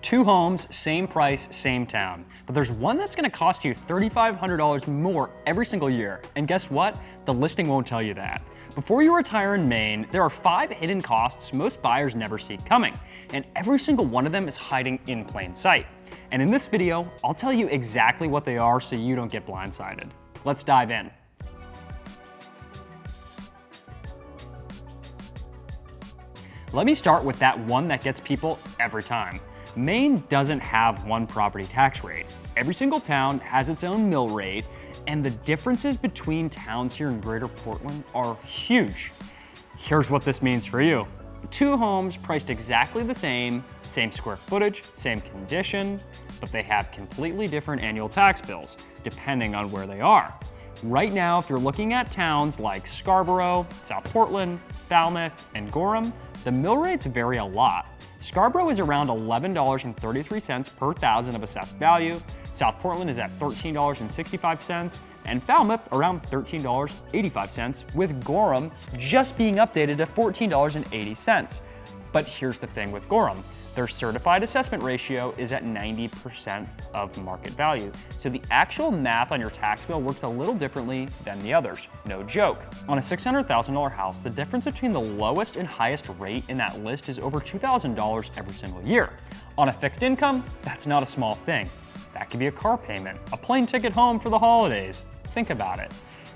Two homes, same price, same town. But there's one that's gonna cost you $3,500 more every single year. And guess what? The listing won't tell you that. Before you retire in Maine, there are 5 hidden costs most buyers never see coming, and every single one of them is hiding in plain sight. And in this video, I'll tell you exactly what they are so you don't get blindsided. Let's dive in. Let me start with that one that gets people every time. Maine doesn't have one property tax rate. Every single town has its own mill rate, and the differences between towns here in Greater Portland are huge. Here's what this means for you. 2 homes priced exactly the same square footage, same condition, but they have completely different annual tax bills, depending on where they are. Right now, if you're looking at towns like Scarborough, South Portland, Falmouth, and Gorham, the mill rates vary a lot. Scarborough is around $11.33 per thousand of assessed value, South Portland is at $13.65, and Falmouth around $13.85, with Gorham just being updated to $14.80. But here's the thing with Gorham. Their certified assessment ratio is at 90% of market value. So the actual math on your tax bill works a little differently than the others. No joke. On a $600,000 house, the difference between the lowest and highest rate in that list is over $2,000 every single year. On a fixed income, that's not a small thing. That could be a car payment, a plane ticket home for the holidays. Think about it.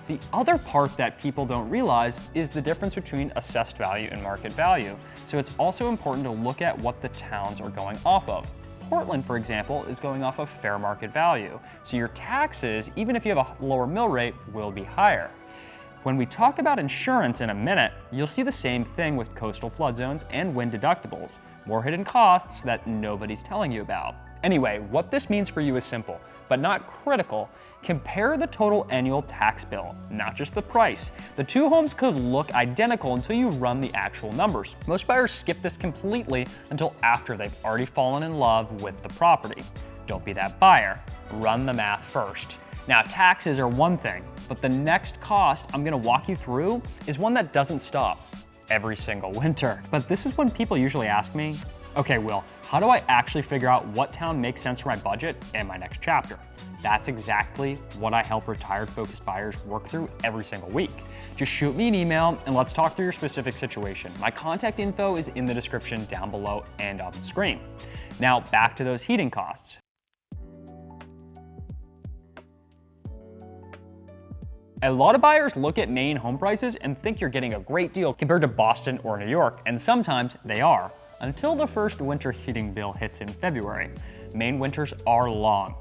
The other part that people don't realize is the difference between assessed value and market value. So it's also important to look at what the towns are going off of. Portland, for example, is going off of fair market value. So your taxes, even if you have a lower mill rate, will be higher. When we talk about insurance in a minute, you'll see the same thing with coastal flood zones and wind deductibles. More hidden costs that nobody's telling you about. Anyway, what this means for you is simple, but not critical. Compare the total annual tax bill, not just the price. The 2 homes could look identical until you run the actual numbers. Most buyers skip this completely until after they've already fallen in love with the property. Don't be that buyer. Run the math first. Now, taxes are one thing, but the next cost I'm gonna walk you through is one that doesn't stop every single winter. But this is when people usually ask me, okay, Will, how do I actually figure out what town makes sense for my budget in my next chapter? That's exactly what I help retired-focused buyers work through every single week. Just shoot me an email and let's talk through your specific situation. My contact info is in the description down below and on the screen. Now, back to those heating costs. A lot of buyers look at Maine home prices and think you're getting a great deal compared to Boston or New York, and sometimes they are, until the first winter heating bill hits in February. Maine winters are long,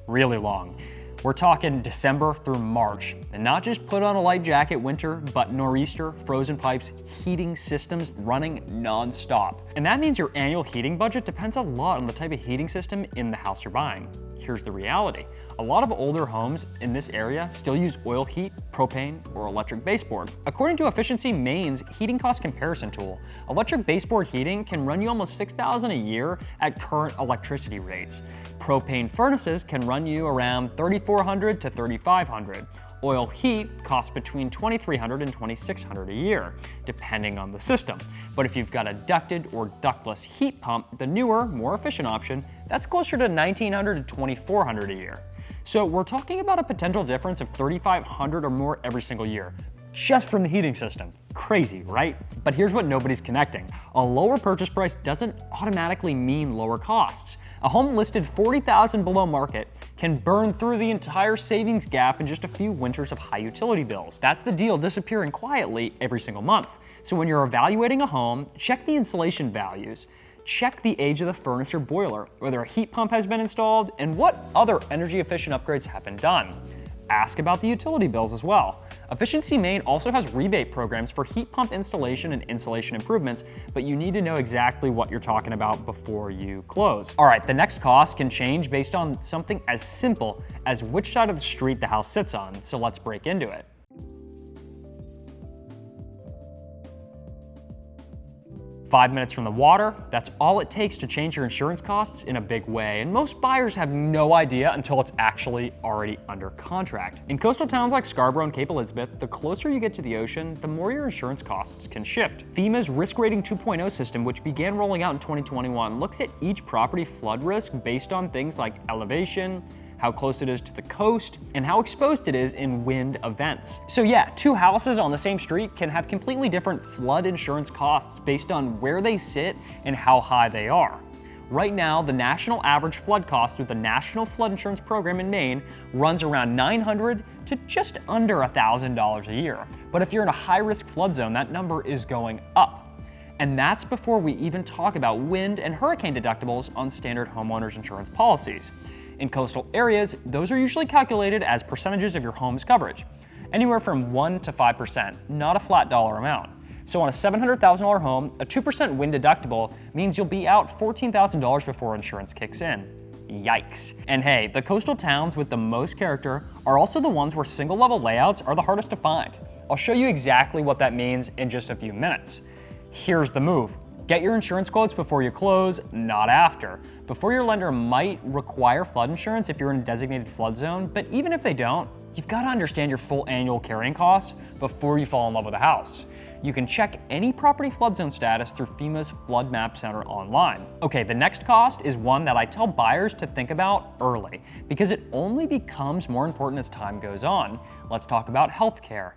really long. We're talking December through March, and not just put on a light jacket winter, but nor'easter, frozen pipes, heating systems running non-stop. And that means your annual heating budget depends a lot on the type of heating system in the house you're buying. Here's the reality. A lot of older homes in this area still use oil heat, propane, or electric baseboard. According to Efficiency Maine's heating cost comparison tool, electric baseboard heating can run you almost $6,000 a year at current electricity rates. Propane furnaces can run you around $3,400 to $3,500. Oil heat costs between $2,300 and $2,600 a year, depending on the system. But if you've got a ducted or ductless heat pump, the newer, more efficient option, that's closer to $1,900 to $2,400 a year. So we're talking about a potential difference of $3,500 or more every single year, just from the heating system. Crazy, right? But here's what nobody's connecting. A lower purchase price doesn't automatically mean lower costs. A home listed $40,000 below market can burn through the entire savings gap in just a few winters of high utility bills. That's the deal disappearing quietly every single month. So when you're evaluating a home, check the insulation values, check the age of the furnace or boiler, whether a heat pump has been installed, and what other energy efficient upgrades have been done. Ask about the utility bills as well. Efficiency Maine also has rebate programs for heat pump installation and insulation improvements, but you need to know exactly what you're talking about before you close. All right, the next cost can change based on something as simple as which side of the street the house sits on, so let's break into it. 5 minutes from the water, that's all it takes to change your insurance costs in a big way, and most buyers have no idea until it's actually already under contract. In coastal towns like Scarborough and Cape Elizabeth, the closer you get to the ocean, the more your insurance costs can shift. FEMA's Risk Rating 2.0 system, which began rolling out in 2021, looks at each property flood risk based on things like elevation, how close it is to the coast, and how exposed it is in wind events. So yeah, two houses on the same street can have completely different flood insurance costs based on where they sit and how high they are. Right now, the national average flood cost with the National Flood Insurance Program in Maine runs around $900 to just under $1,000 a year. But if you're in a high-risk flood zone, that number is going up. And that's before we even talk about wind and hurricane deductibles on standard homeowners insurance policies. In coastal areas, those are usually calculated as percentages of your home's coverage, anywhere from 1 to 5%, not a flat dollar amount. So on a $700,000 home, a 2% wind deductible means you'll be out $14,000 before insurance kicks in. Yikes. And hey, the coastal towns with the most character are also the ones where single level layouts are the hardest to find. I'll show you exactly what that means in just a few minutes. Here's the move. Get your insurance quotes before you close, not after. Before your lender might require flood insurance if you're in a designated flood zone, but even if they don't, you've got to understand your full annual carrying costs before you fall in love with a house. You can check any property flood zone status through FEMA's Flood Map Center online. Okay, the next cost is one that I tell buyers to think about early because it only becomes more important as time goes on. Let's talk about healthcare.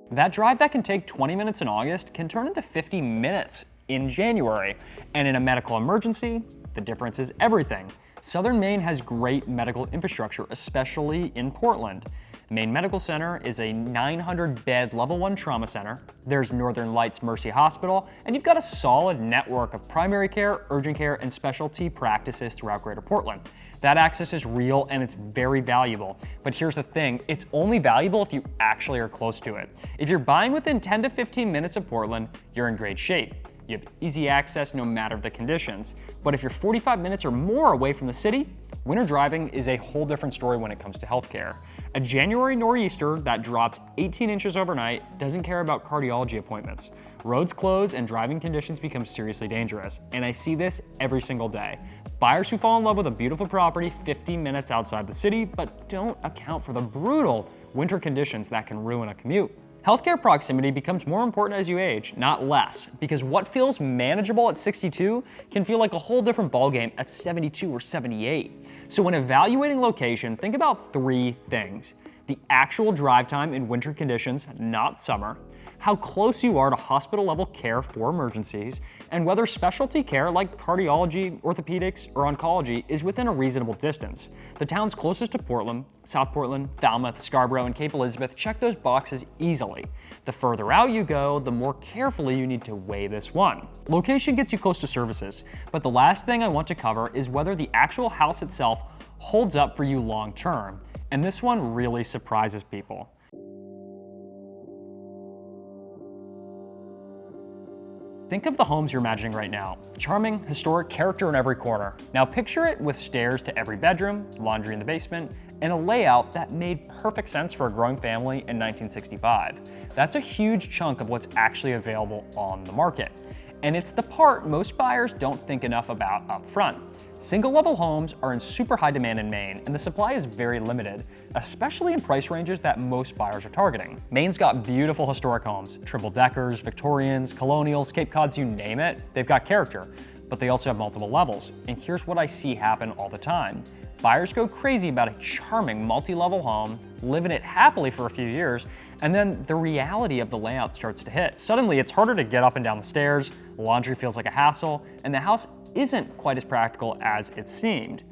That drive that can take 20 minutes in August can turn into 50 minutes in January. And in a medical emergency, the difference is everything. Southern Maine has great medical infrastructure, especially in Portland. Maine Medical Center is a 900-bed level 1 trauma center. There's Northern Lights Mercy Hospital, and you've got a solid network of primary care, urgent care, and specialty practices throughout Greater Portland. That access is real and it's very valuable. But here's the thing, it's only valuable if you actually are close to it. If you're buying within 10 to 15 minutes of Portland, you're in great shape. You have easy access no matter the conditions. But if you're 45 minutes or more away from the city, winter driving is a whole different story when it comes to healthcare. A January nor'easter that dropped 18 inches overnight doesn't care about cardiology appointments. Roads close and driving conditions become seriously dangerous. And I see this every single day. Buyers who fall in love with a beautiful property 50 minutes outside the city, but don't account for the brutal winter conditions that can ruin a commute. Healthcare proximity becomes more important as you age, not less, because what feels manageable at 62 can feel like a whole different ballgame at 72 or 78. So when evaluating location, think about three things. The actual drive time in winter conditions, not summer, how close you are to hospital-level care for emergencies, and whether specialty care like cardiology, orthopedics, or oncology is within a reasonable distance. The towns closest to Portland, South Portland, Falmouth, Scarborough, and Cape Elizabeth check those boxes easily. The further out you go, the more carefully you need to weigh this one. Location gets you close to services, but the last thing I want to cover is whether the actual house itself holds up for you long-term. And this one really surprises people. Think of the homes you're imagining right now. Charming, historic character in every corner. Now picture it with stairs to every bedroom, laundry in the basement, and a layout that made perfect sense for a growing family in 1965. That's a huge chunk of what's actually available on the market. And it's the part most buyers don't think enough about up front. Single-level homes are in super high demand in Maine, and the supply is very limited, especially in price ranges that most buyers are targeting. Maine's got beautiful historic homes, triple-deckers, Victorians, colonials, Cape Cods, you name it, they've got character, but they also have multiple levels. And here's what I see happen all the time. Buyers go crazy about a charming multi-level home, live in it happily for a few years, and then the reality of the layout starts to hit. Suddenly, it's harder to get up and down the stairs, laundry feels like a hassle, and the house isn't quite as practical as it seemed.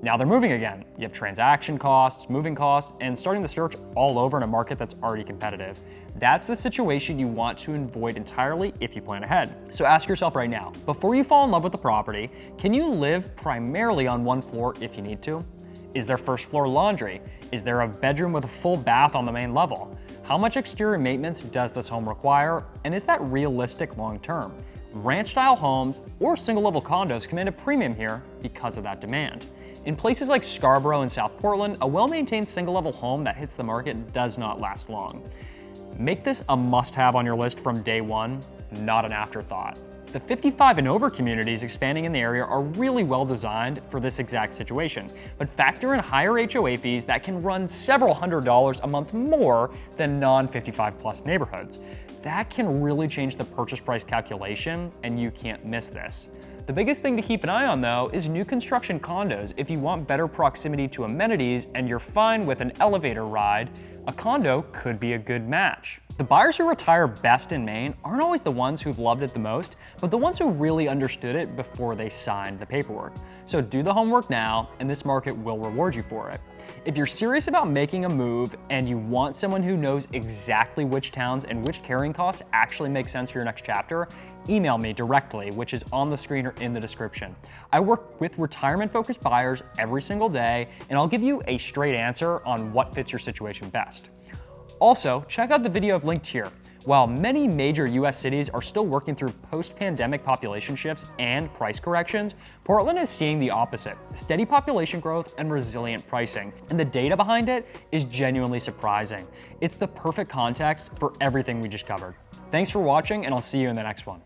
Now they're moving again. You have transaction costs, moving costs, and starting the search all over in a market that's already competitive. That's the situation you want to avoid entirely if you plan ahead. So ask yourself right now, before you fall in love with the property, can you live primarily on one floor if you need to? Is there first floor laundry? Is there a bedroom with a full bath on the main level? How much exterior maintenance does this home require? And is that realistic long term? Ranch-style homes or single-level condos command a premium here because of that demand. In places like Scarborough and South Portland, a well-maintained single-level home that hits the market does not last long. Make this a must-have on your list from day one, not an afterthought. The 55 and over communities expanding in the area are really well designed for this exact situation, but factor in higher HOA fees that can run several $100s a month more than non-55 plus neighborhoods. That can really change the purchase price calculation, and you can't miss this. The biggest thing to keep an eye on though is new construction condos. If you want better proximity to amenities and you're fine with an elevator ride, a condo could be a good match. The buyers who retire best in Maine aren't always the ones who've loved it the most, but the ones who really understood it before they signed the paperwork. So do the homework now, and this market will reward you for it. If you're serious about making a move and you want someone who knows exactly which towns and which carrying costs actually make sense for your next chapter, email me directly, which is on the screen or in the description. I work with retirement-focused buyers every single day, and I'll give you a straight answer on what fits your situation best. Also, check out the video I've linked here. While many major US cities are still working through post-pandemic population shifts and price corrections, Portland is seeing the opposite: steady population growth and resilient pricing. And the data behind it is genuinely surprising. It's the perfect context for everything we just covered. Thanks for watching, and I'll see you in the next one.